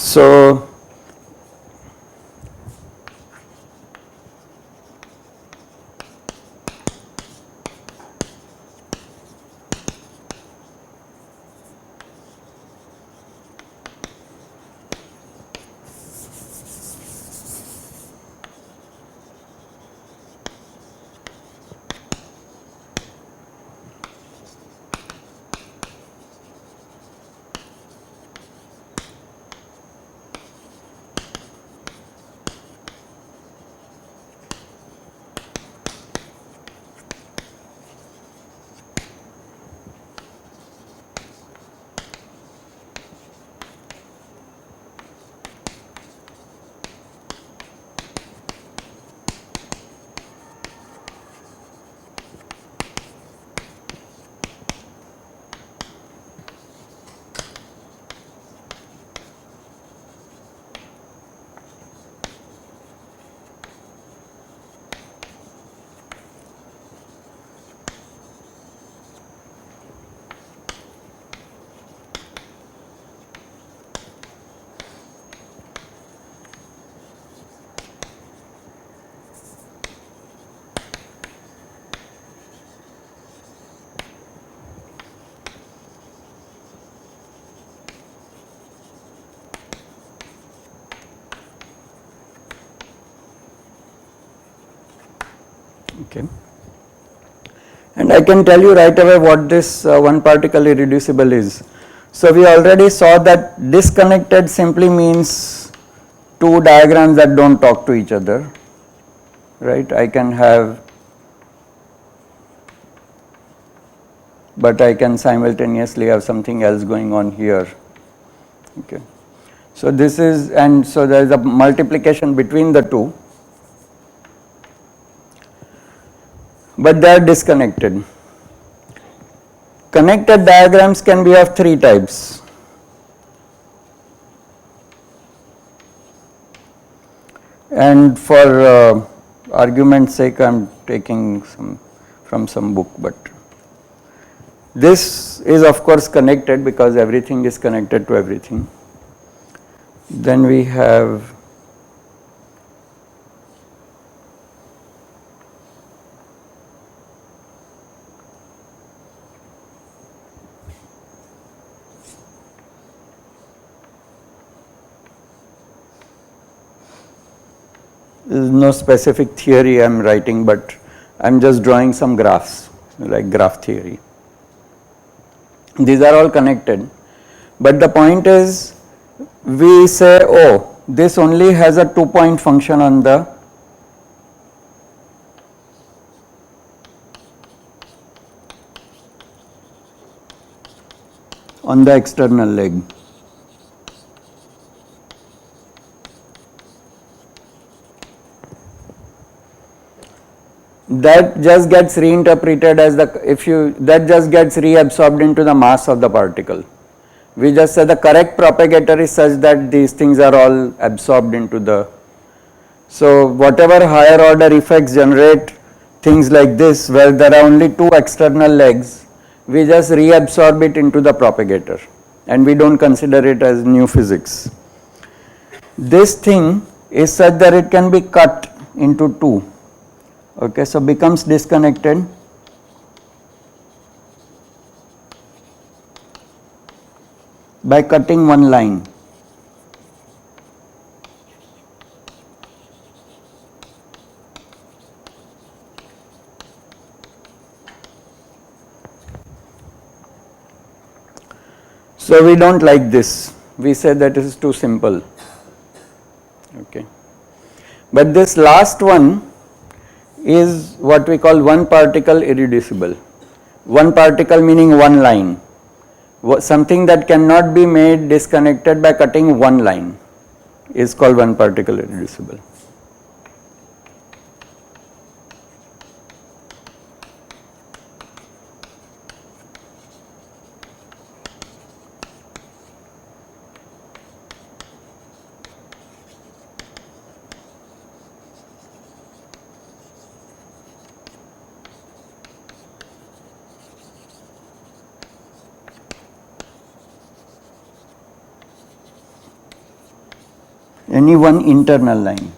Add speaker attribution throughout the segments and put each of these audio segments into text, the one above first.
Speaker 1: So okay, and I can tell you right away what this one particle irreducible is. So we already saw that disconnected simply means two diagrams that don't talk to each other, right? I can have, but I can simultaneously have something else going on here, okay. So this is, and so there is a multiplication between the two, but they are disconnected. Connected diagrams can be of three types. And for argument's sake, I am taking from some book, but this is of course connected because everything is connected to everything. Then we have there is no specific theory I am writing, but I am just drawing some graphs like graph theory. These are all connected, but the point is we say, oh, this only has a 2-point function on the external leg. That just gets reinterpreted as that just gets reabsorbed into the mass of the particle. We just say the correct propagator is such that these things are all absorbed into the, so whatever higher order effects generate things like this where there are only two external legs, we just reabsorb it into the propagator and we don't consider it as new physics. This thing is such that it can be cut into two. Okay, so becomes disconnected by cutting one line. So we don't like this. We say that it is too simple. Okay, but this last one is what we call one particle irreducible. One particle meaning one line. Something that cannot be made disconnected by cutting one line is called one particle irreducible. any one internal line.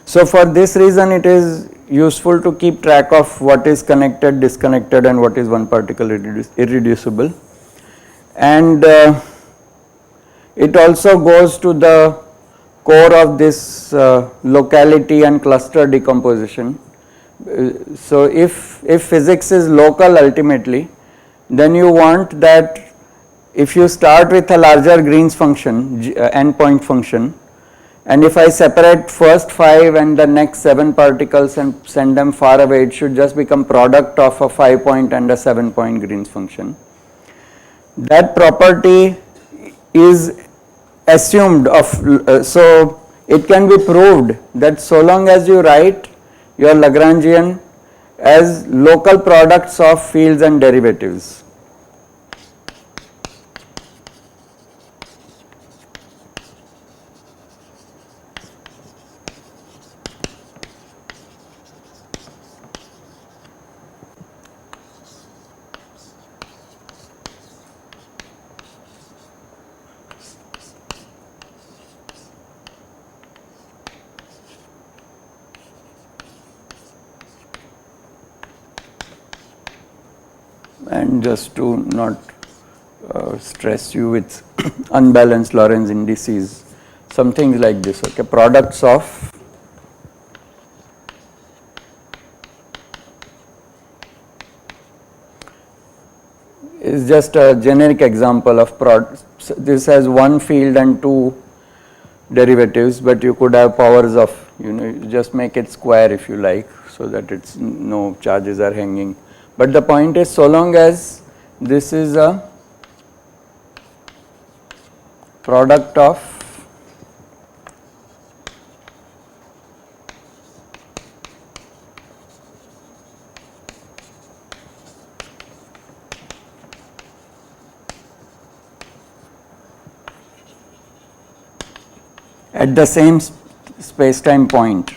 Speaker 1: So for this reason it is useful to keep track of what is connected, disconnected, and what is one particle irreducible. And it also goes to the core of this locality and cluster decomposition. So if physics is local ultimately, then you want that if you start with a larger Green's function, endpoint function, and if I separate first 5 and the next 7 particles and send them far away, it should just become product of a 5-point and a 7-point Green's function. That property is assumed of, so it can be proved that so long as you write your Lagrangian as local products of fields and derivatives. And just to not stress you with unbalanced Lorentz indices, some things like this, okay, products of is just a generic example of products. This has one field and 2 derivatives, but you could have powers of, you just make it square if you like, so that it's no charges are hanging. But the point is, so long as this is a product of at the same space-time point.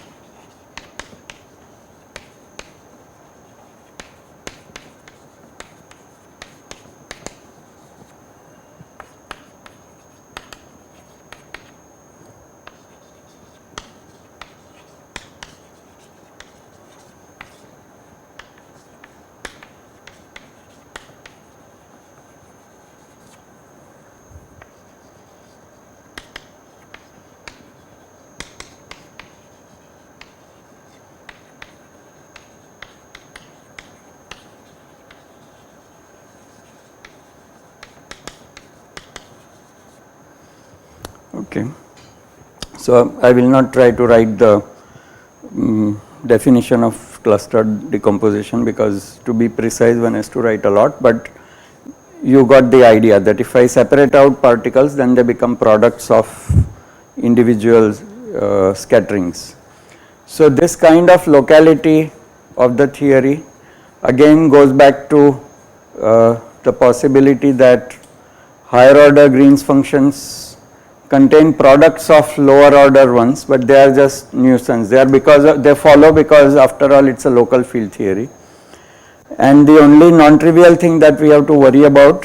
Speaker 1: Okay. So I will not try to write the definition of clustered decomposition, because to be precise one has to write a lot, but you got the idea that if I separate out particles, then they become products of individual scatterings. So this kind of locality of the theory again goes back to the possibility that higher order Green's functions contain products of lower order ones, but they are just nuisance. They are they follow because after all it's a local field theory. And the only non-trivial thing that we have to worry about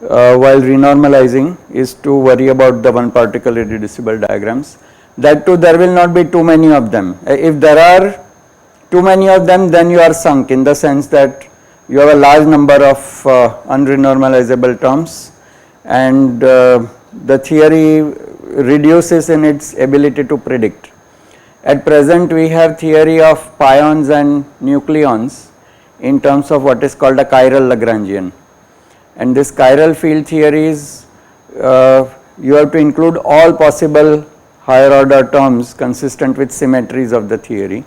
Speaker 1: while renormalizing is to worry about the one particle irreducible diagrams. That too, there will not be too many of them. If there are too many of them, then you are sunk, in the sense that you have a large number of unrenormalizable terms, and the theory reduces in its ability to predict. At present we have theory of pions and nucleons in terms of what is called a chiral Lagrangian, and this chiral field theory is you have to include all possible higher order terms consistent with symmetries of the theory,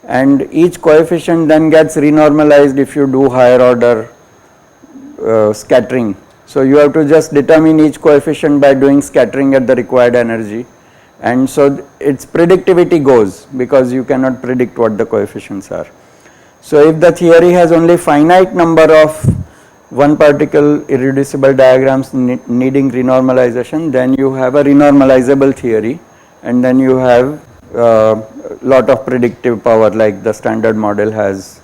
Speaker 1: and each coefficient then gets renormalized if you do higher order scattering. So you have to just determine each coefficient by doing scattering at the required energy, and so its predictivity goes, because you cannot predict what the coefficients are. So if the theory has only finite number of one particle irreducible diagrams needing renormalization, then you have a renormalizable theory, and then you have lot of predictive power like the standard model has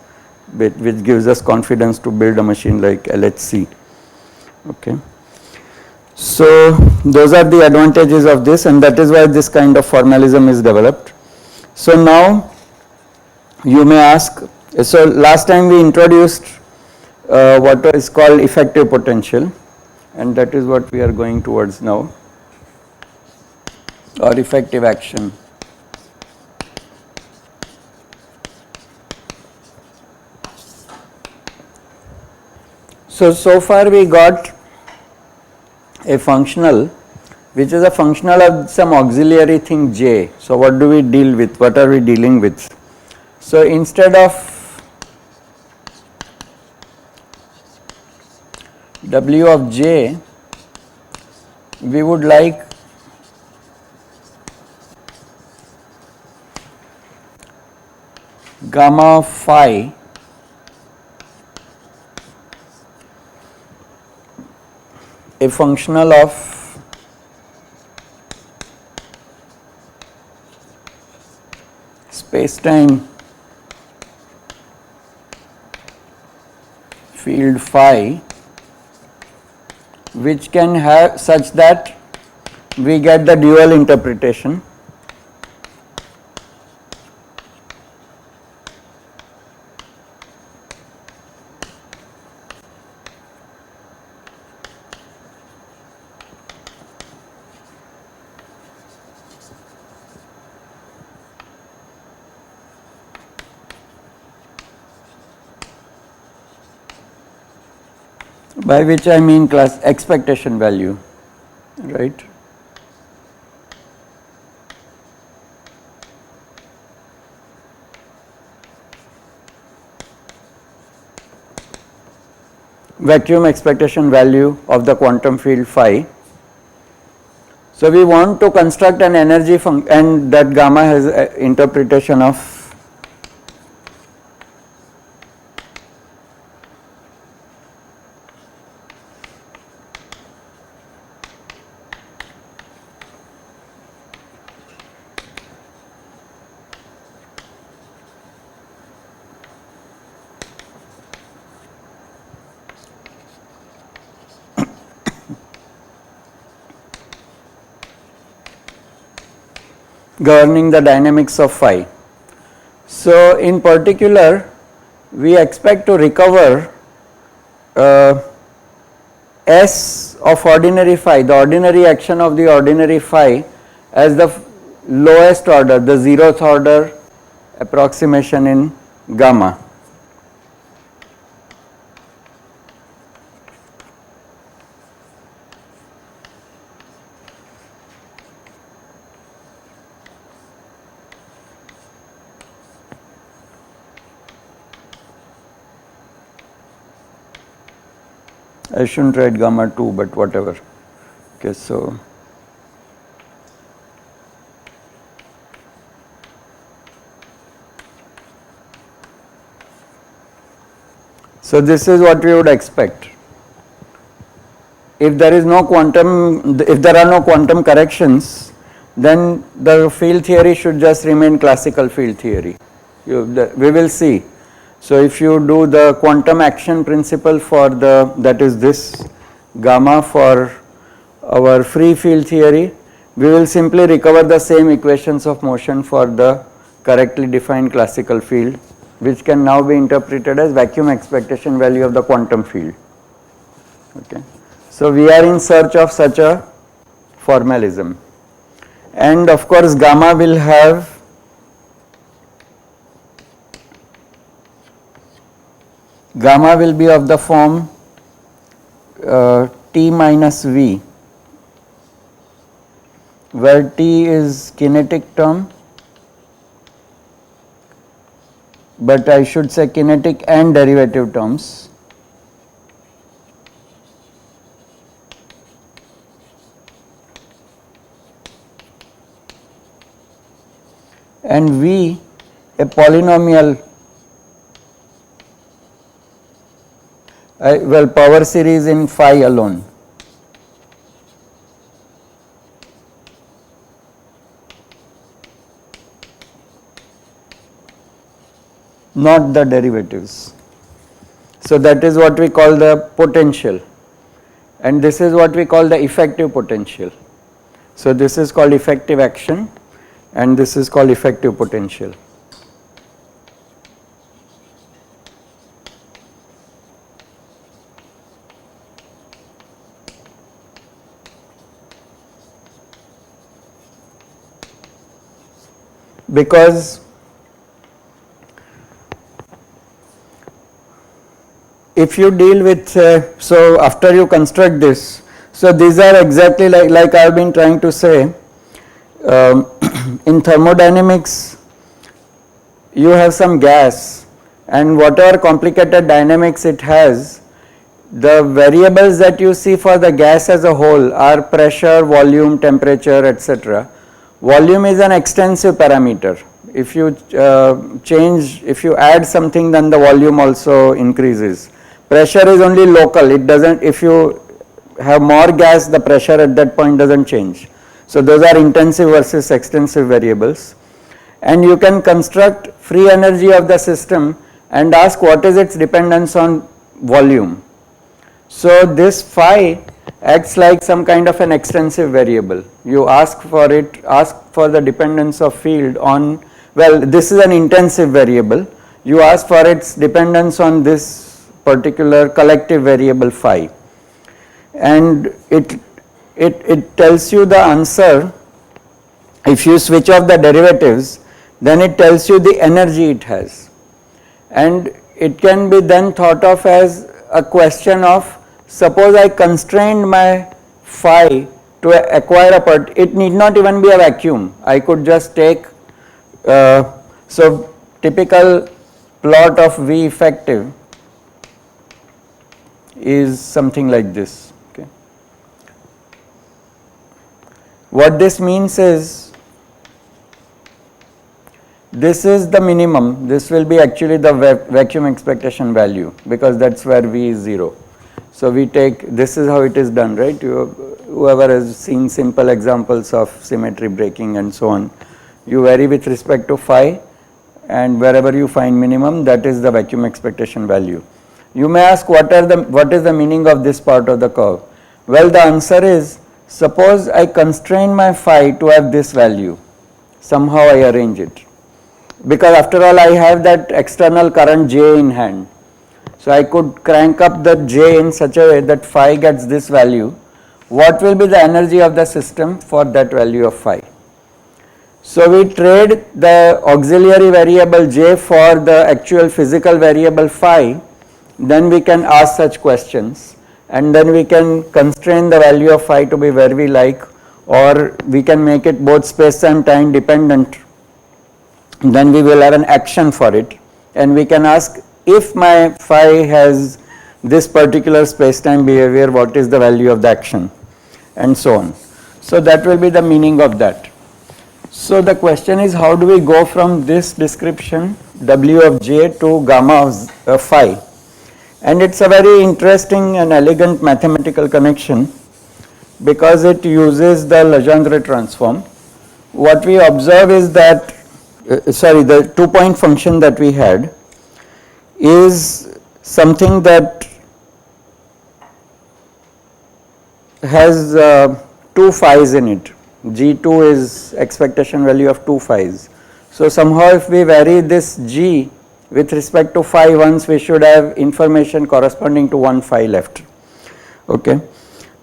Speaker 1: which gives us confidence to build a machine like LHC. Okay. So those are the advantages of this, and that is why this kind of formalism is developed. So now you may ask, so last time we introduced what is called effective potential, and that is what we are going towards now, or effective action. So far we got a functional which is a functional of some auxiliary thing J. So what do we deal with? What are we dealing with? So instead of W of J, we would like gamma phi a functional of space-time field phi, which can have such that we get the dual interpretation. By which I mean class expectation value, right? Vacuum expectation value of the quantum field phi. So we want to construct an energy function, and that gamma has interpretation of governing the dynamics of phi. So in particular, we expect to recover S of ordinary phi, the ordinary action of the ordinary phi, as the lowest order, the 0th order approximation in gamma. I shouldn't write gamma 2, but whatever. Okay, so this is what we would expect. If there is no quantum, if there are no quantum corrections, then the field theory should just remain classical field theory. We will see. So if you do the quantum action principle for the, that is this gamma for our free field theory, we will simply recover the same equations of motion for the correctly defined classical field, which can now be interpreted as vacuum expectation value of the quantum field. Okay. So we are in search of such a formalism, and of course gamma will have gamma will be of the form T minus V, where T is kinetic term, but I should say kinetic and derivative terms, and V a polynomial, well, power series in phi alone. Not the derivatives. So that is what we call the potential, and this is what we call the effective potential. So this is called effective action and this is called effective potential. Because if you deal with, so after you construct this, so these are exactly like I have been trying to say, in thermodynamics you have some gas and whatever complicated dynamics it has, the variables that you see for the gas as a whole are pressure, volume, temperature, etc. Volume is an extensive parameter. If you if you add something, then the volume also increases. Pressure is only local, it doesn't, if you have more gas, the pressure at that point doesn't change. So those are intensive versus extensive variables. And you can construct free energy of the system and ask what is its dependence on volume. So this phi acts like some kind of an extensive variable. You ask for it, ask for the dependence of field on, well, this is an intensive variable. You ask for its dependence on this particular collective variable phi, and it tells you the answer. If you switch off the derivatives, then it tells you the energy it has, and it can be then thought of as a question of, suppose I constrained my phi to acquire a part, it need not even be a vacuum. I could just take, so typical plot of V effective is something like this. Okay. What this means is, this is the minimum, this will be actually the vacuum expectation value, because that's where V is 0. So we take, this is how it is done, right? Whoever has seen simple examples of symmetry breaking and so on, you vary with respect to phi, and wherever you find minimum, that is the vacuum expectation value. You may ask, what is the meaning of this part of the curve? Well, the answer is, suppose I constrain my phi to have this value, somehow I arrange it, because after all I have that external current J in hand. So I could crank up the J in such a way that phi gets this value. What will be the energy of the system for that value of phi? So we trade the auxiliary variable J for the actual physical variable phi, then we can ask such questions, and then we can constrain the value of phi to be where we like, or we can make it both space and time dependent. Then we will have an action for it, and we can ask, if my phi has this particular space-time behavior, what is the value of the action, and so on. So that will be the meaning of that. So the question is, how do we go from this description W of J to gamma of phi? And it's a very interesting and elegant mathematical connection, because it uses the Legendre transform. What we observe is that, the 2-point function that we had is something that has 2 phi's in it. G2 is expectation value of 2 phi's. So somehow if we vary this G with respect to phi once, we should have information corresponding to 1 phi left. Okay.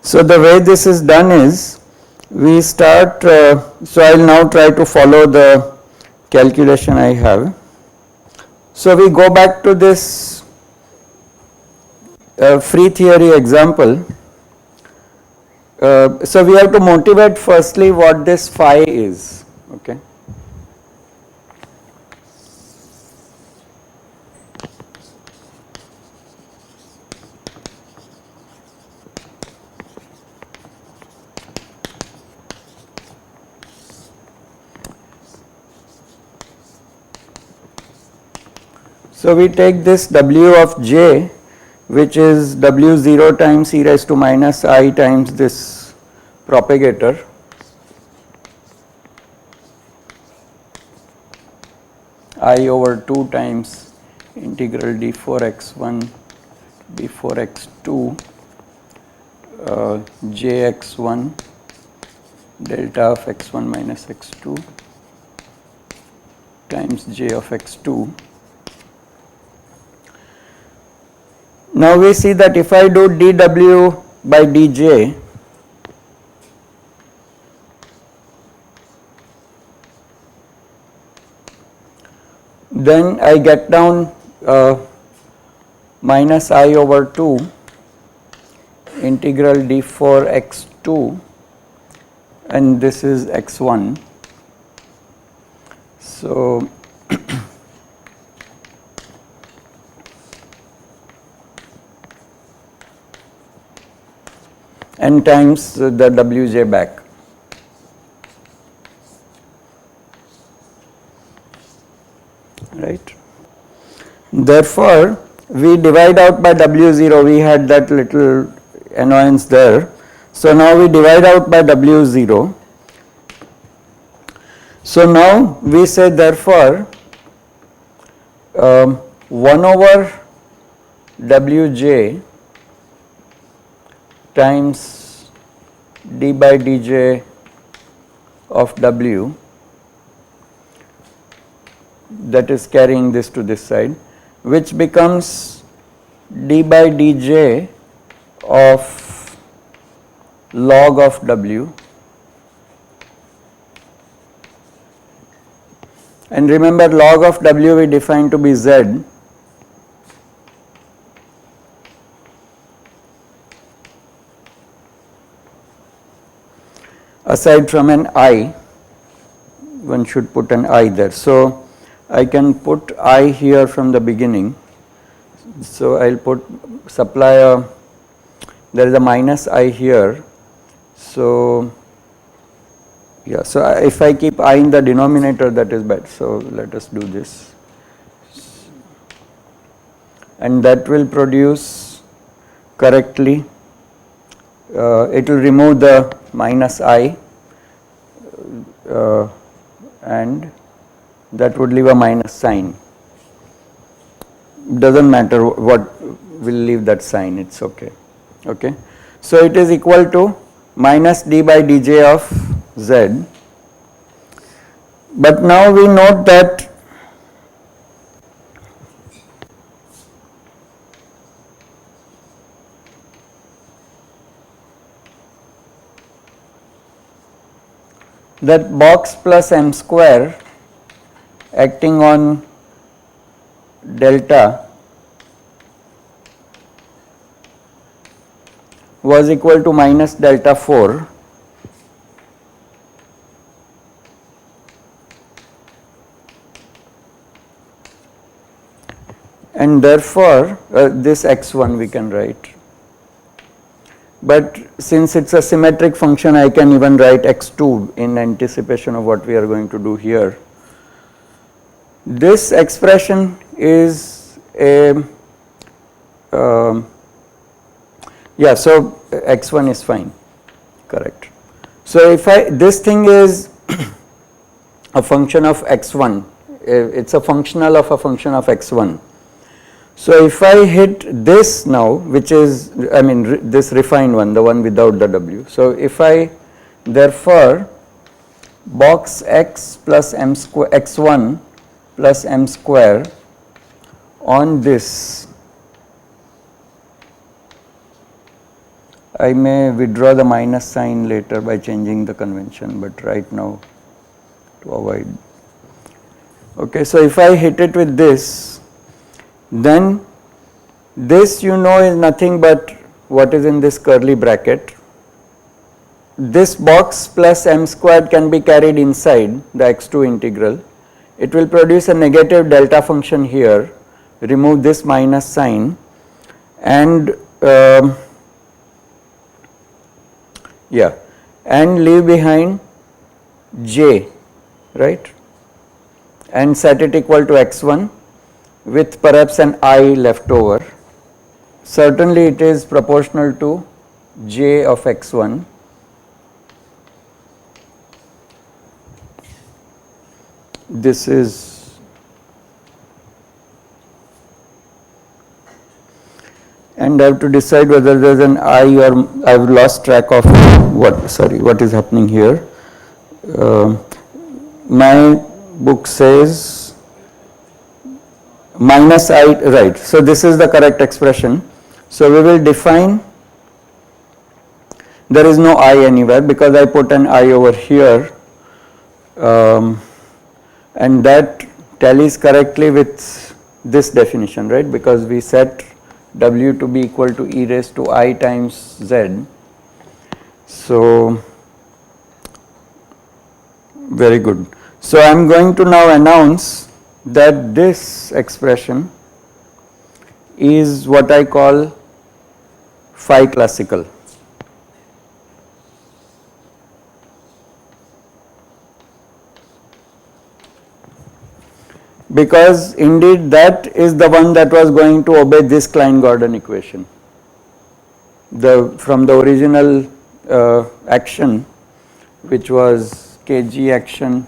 Speaker 1: So the way this is done is, we start, so I will now try to follow the calculation I have. So we go back to this free theory example. So we have to motivate firstly what this phi is. Okay. So we take this W of J, which is W0 times e raised to minus I times this propagator, I over 2 times integral d4 x1 before x2 jx1 delta of x1 minus x2 times j of x2. Now we see that if I do dw by dj, then I get down minus I over 2 integral d4 x2, and this is x1. So n times the wj back. Right. Therefore, we divide out by W0, we had that little annoyance there. So now we divide out by W0. So now we say therefore 1 over Wj times d by dj of W, that is carrying this to this side, which becomes d by dj of log of W. And remember, log of W we define to be z. Aside from an I, one should put an I there. So I can put I here from the beginning. So I'll supply there is a minus I here. So yeah, so if I keep I in the denominator, that is bad. So let us do this. And that will produce correctly, it will remove the minus I and that would leave a minus sign. Doesn't matter what, will leave that sign, it's okay. Okay. So it is equal to minus d by dj of z. But now we note that box plus m square acting on delta was equal to minus delta 4, and therefore this x1 we can write. But since it's a symmetric function, I can even write x2 in anticipation of what we are going to do here. This expression is a yeah, so x1 is fine, correct. So if this thing is a function of x1, it's a functional of a function of x1. So if I hit this now, which is, I mean this refined one, the one without the W. So if I therefore box x plus m square, x1 plus m square on this, I may withdraw the minus sign later by changing the convention, but right now to avoid. Okay, so if I hit it with this, then this is nothing but what is in this curly bracket. This box plus m squared can be carried inside the x2 integral. It will produce a negative delta function here, remove this minus sign, and and leave behind j, right, and set it equal to x1 with perhaps an I left over. Certainly it is proportional to j of x1. This is, and I have to decide whether there is an I or I have lost track of what is happening here. My book says minus I, right. So this is the correct expression. So we will define, there is no I anywhere because I put an I over here, and that tallies correctly with this definition, right, because we set W to be equal to e raised to I times Z. So very good. So I am going to now announce that this expression is what I call phi classical. Because indeed that is the one that was going to obey this Klein-Gordon equation. From the original action, which was kg action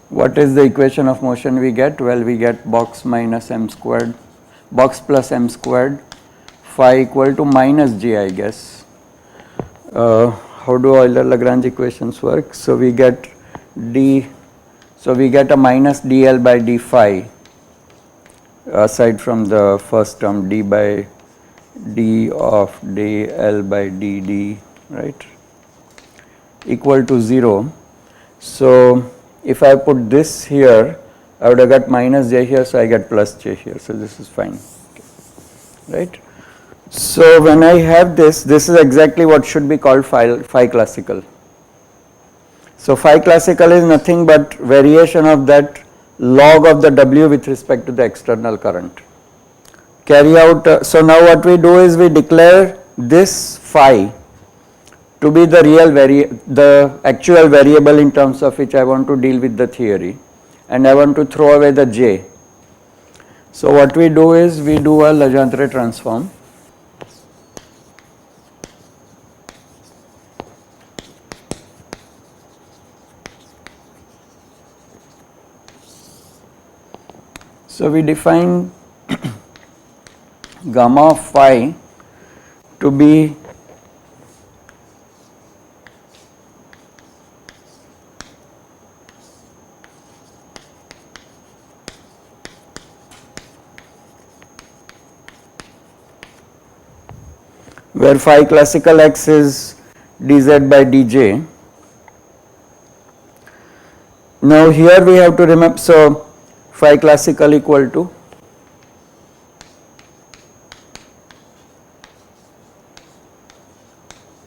Speaker 1: what is the equation of motion we get? Well, we get box minus m squared, box plus m squared, phi equal to minus j, I guess. How do Euler-Lagrange equations work? So we get a minus dl by d phi, aside from the first term, d by d of dl by dd, right, equal to 0. So if I put this here, I would have got minus j here, so I get plus j here, so this is fine, right. So when I have this is exactly what should be called phi classical. So phi classical is nothing but variation of that log of the W with respect to the external current. Carry out, so now what we do is we declare this phi to be the actual variable in terms of which I want to deal with the theory, and I want to throw away the j. So what we do is we do a Legendre transform. So we define gamma of phi to be where phi classical x is dz by dj. Now here we have to remember, so phi classical equal to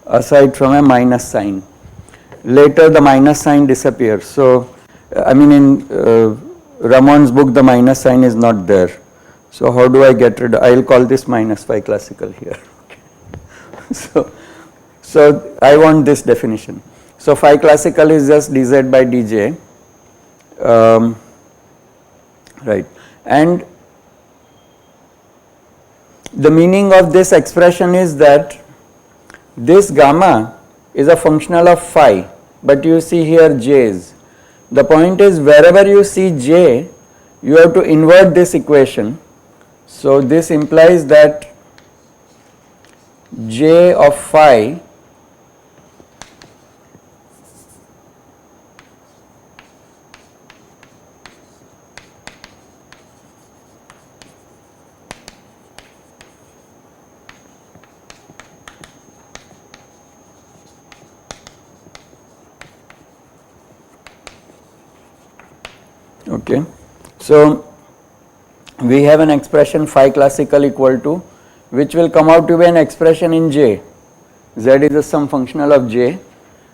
Speaker 1: aside from a minus sign. Later the minus sign disappears. So I mean in Ramon's book the minus sign is not there. So how do I get rid of, I will call this minus phi classical here. So I want this definition. So phi classical is just dz by dj, right, and the meaning of this expression is that this gamma is a functional of phi, but you see here j's. The point is wherever you see j, you have to invert this equation. So this implies that j of phi okay. So we have an expression phi classical equal to, which will come out to be an expression in j. Z is just some functional of j.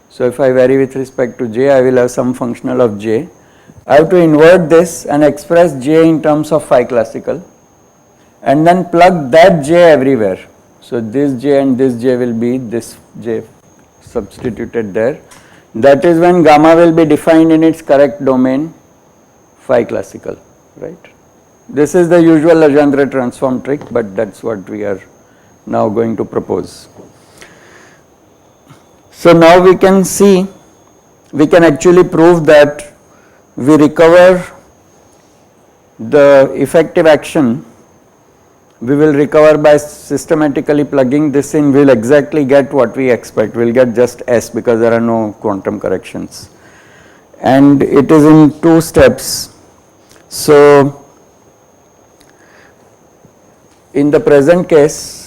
Speaker 1: So if I vary with respect to j, I will have some functional of j. I have to invert this and express j in terms of phi classical, and then plug that j everywhere. So this j and this j will be this j substituted there. That is when gamma will be defined in its correct domain, phi classical, right. This is the usual Legendre transform trick, but that's what we are now going to propose. So now we can see, we can actually prove that we recover the effective action, we will recover by systematically plugging this in, we will exactly get what we expect, we will get just S because there are no quantum corrections. And it is in 2 steps. So, in the present case,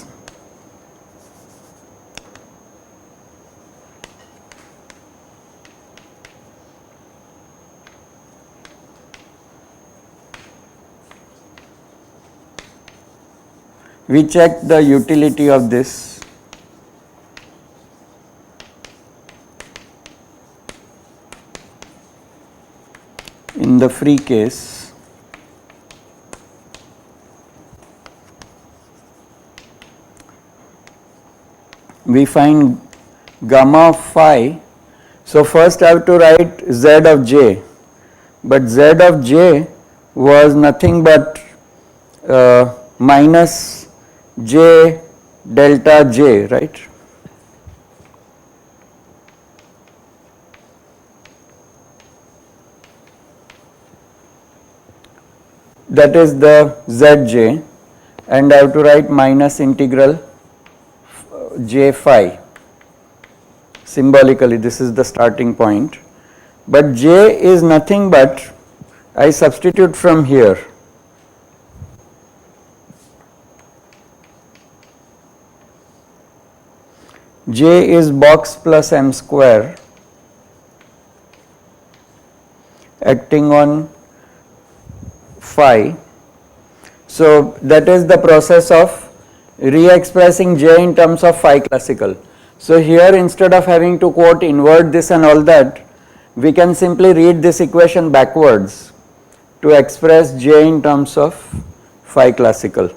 Speaker 1: we check the utility of this. In the free case, we find gamma of phi. So first I have to write z of j, but z of j was nothing but minus j delta j, right? That is the zj, and I have to write minus integral j phi. Symbolically, this is the starting point. But j is nothing but, I substitute from here, j is box plus m square acting on phi. So that is the process of re-expressing j in terms of phi classical. So here, instead of having to quote invert this and all that, we can simply read this equation backwards to express j in terms of phi classical,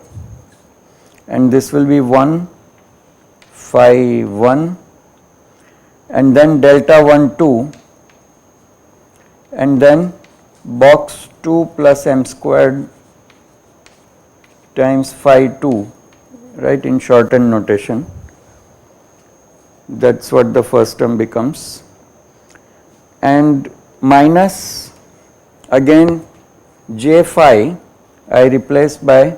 Speaker 1: and this will be 1 phi 1 and then delta 1 2 and then box 2 plus m squared times phi 2, right, in shortened notation. That's what the first term becomes, and minus again j phi I replace by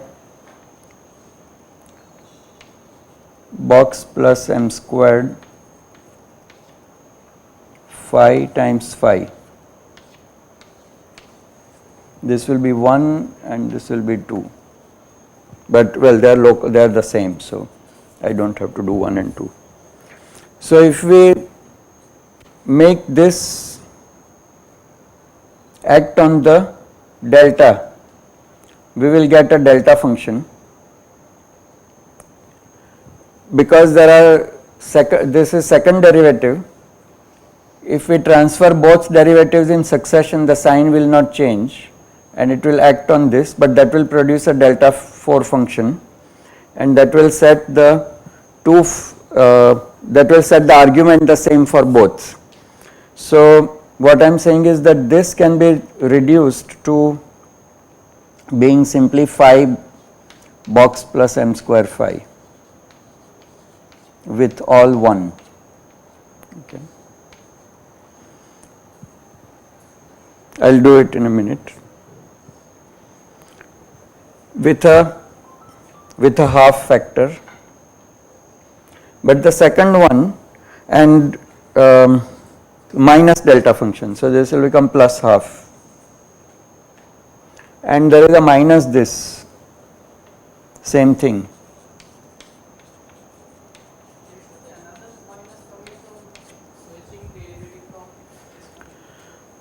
Speaker 1: box plus m squared phi times phi. This will be 1 and this will be 2, but well, they are local, they are the same, so I don't have to do 1 and 2. So if we make this act on the delta, we will get a delta function, because there are this is second derivative. If we transfer both derivatives in succession, the sign will not change and it will act on this, but that will produce a delta 4 function, and that will set the argument the same for both. So what I am saying is that this can be reduced to being simply phi box plus m square phi with all 1. Okay. I will do it in a minute. With a half factor, but the second one and minus delta function, so this will become plus half, and there is a minus this, same thing.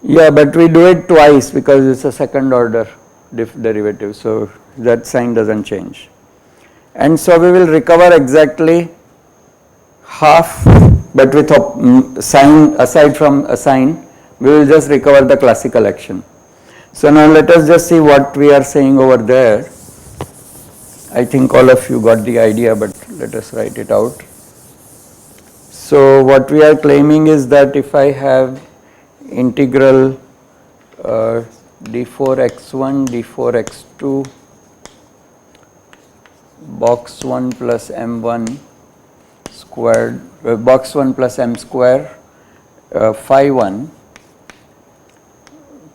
Speaker 1: Yeah, but we do it twice because it's a second order derivative, so that sign doesn't change. And so we will recover exactly half, but with a sign, aside from a sign, we will just recover the classical action. So now let us just see what we are saying over there. I think all of you got the idea, but let us write it out. So what we are claiming is that if I have integral d4x1, d4x2, box 1 plus m1 squared, box 1 plus m square, phi 1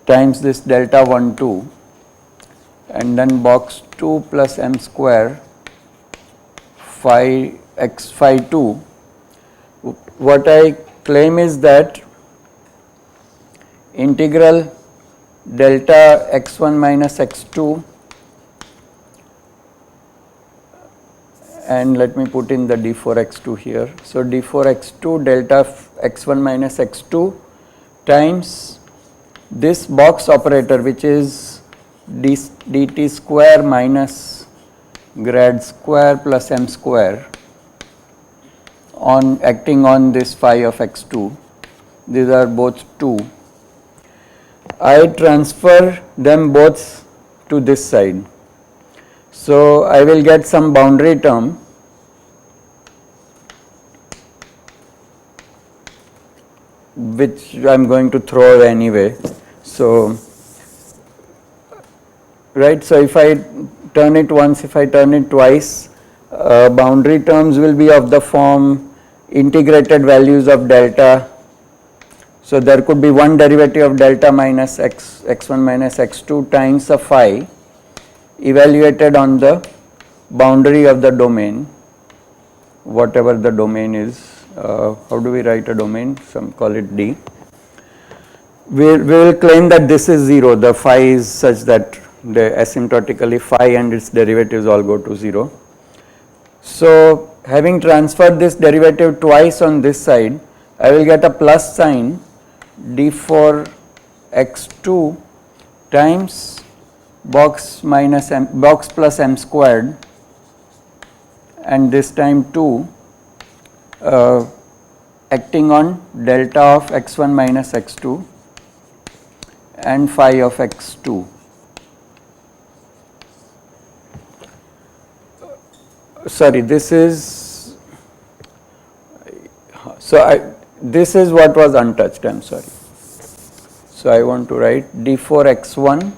Speaker 1: times this delta 1 2 and then box 2 plus m square phi x phi 2. What I claim is that integral delta x1 minus x2, and let me put in the d4x2 here. So d4x2 delta x1 minus x2 times this box operator, which is dt square minus grad square plus m square on acting on this phi of x2. These are both 2. I transfer them both to this side. So I will get some boundary term which I am going to throw away anyway. So, right, so if I turn it once, if I turn it twice, boundary terms will be of the form integrated values of delta. So there could be one derivative of delta minus x1 minus x2 times a phi evaluated on the boundary of the domain, whatever the domain is. How do we write a domain? Some call it D. We will claim that this is 0. The phi is such that the asymptotically phi and its derivatives all go to 0. So having transferred this derivative twice on this side, I will get a plus sign d4 x2 times box minus m, box plus m squared, and this time 2 acting on delta of x1 minus x2 and phi of x2. Sorry, this is, so this is what was untouched, I am sorry. So I want to write d4 x1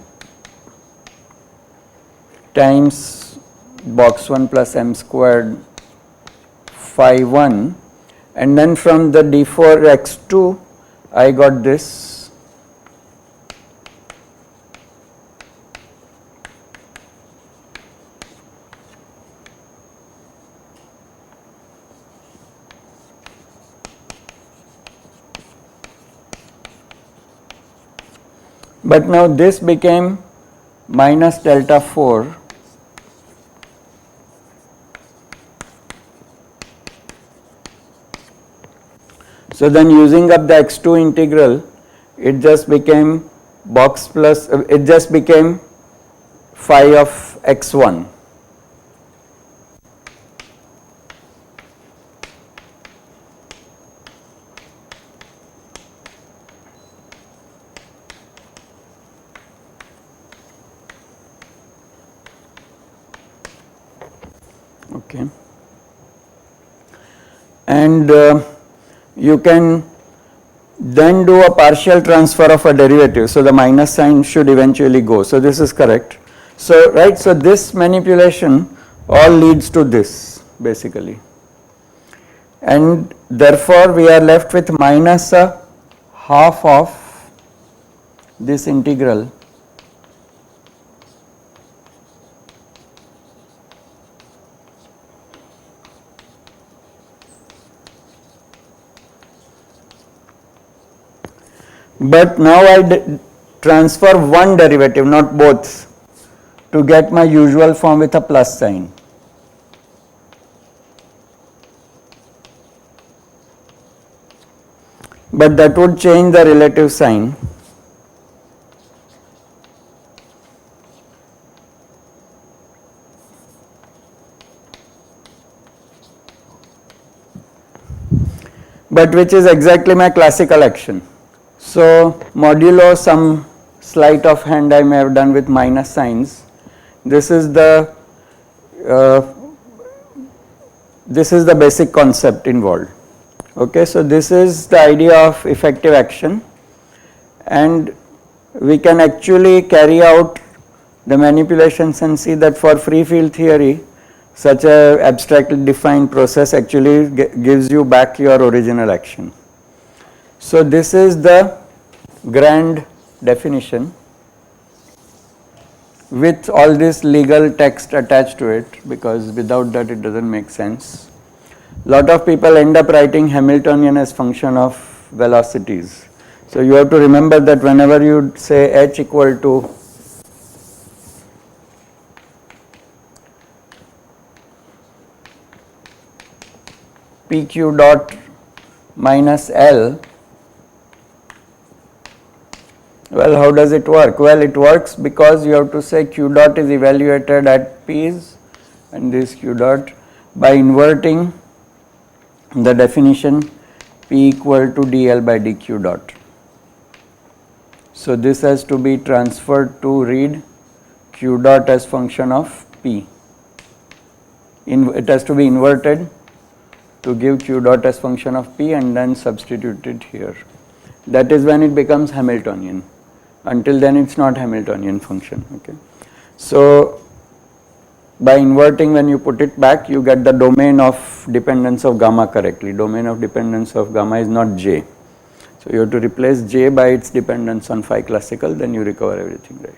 Speaker 1: times box 1 plus m squared phi 1, and then from the d4 x2 I got this but now this became minus delta 4 . So then using up the x2 integral, it just became box plus, it just became phi of x1. Okay. And you can then do a partial transfer of a derivative. So the minus sign should eventually go. So this is correct. So right, so this manipulation all leads to this basically. And therefore we are left with minus a half of this integral but now I transfer one derivative, not both, to get my usual form with a plus sign. But that would change the relative sign. But which is exactly my classical action. So modulo some sleight of hand I may have done with minus signs. This is the basic concept involved. Okay, so this is the idea of effective action, and we can actually carry out the manipulations and see that for free field theory, such a abstractly defined process actually gives you back your original action. So this is the grand definition with all this legal text attached to it, because without that it doesn't make sense. Lot of people end up writing Hamiltonian as function of velocities. So you have to remember that whenever you say h equal to pq dot minus L, well, how does it work? Well, it works because you have to say q dot is evaluated at p's and this q dot by inverting the definition p equal to dl by dq dot. So this has to be transferred to read q dot as function of p. It has to be inverted to give q dot as function of p and then substituted here. That is when it becomes Hamiltonian. Until then it's not Hamiltonian function. Okay. So by inverting, when you put it back, you get the domain of dependence of gamma correctly. Domain of dependence of gamma is not j. So you have to replace j by its dependence on phi classical, then you recover everything right.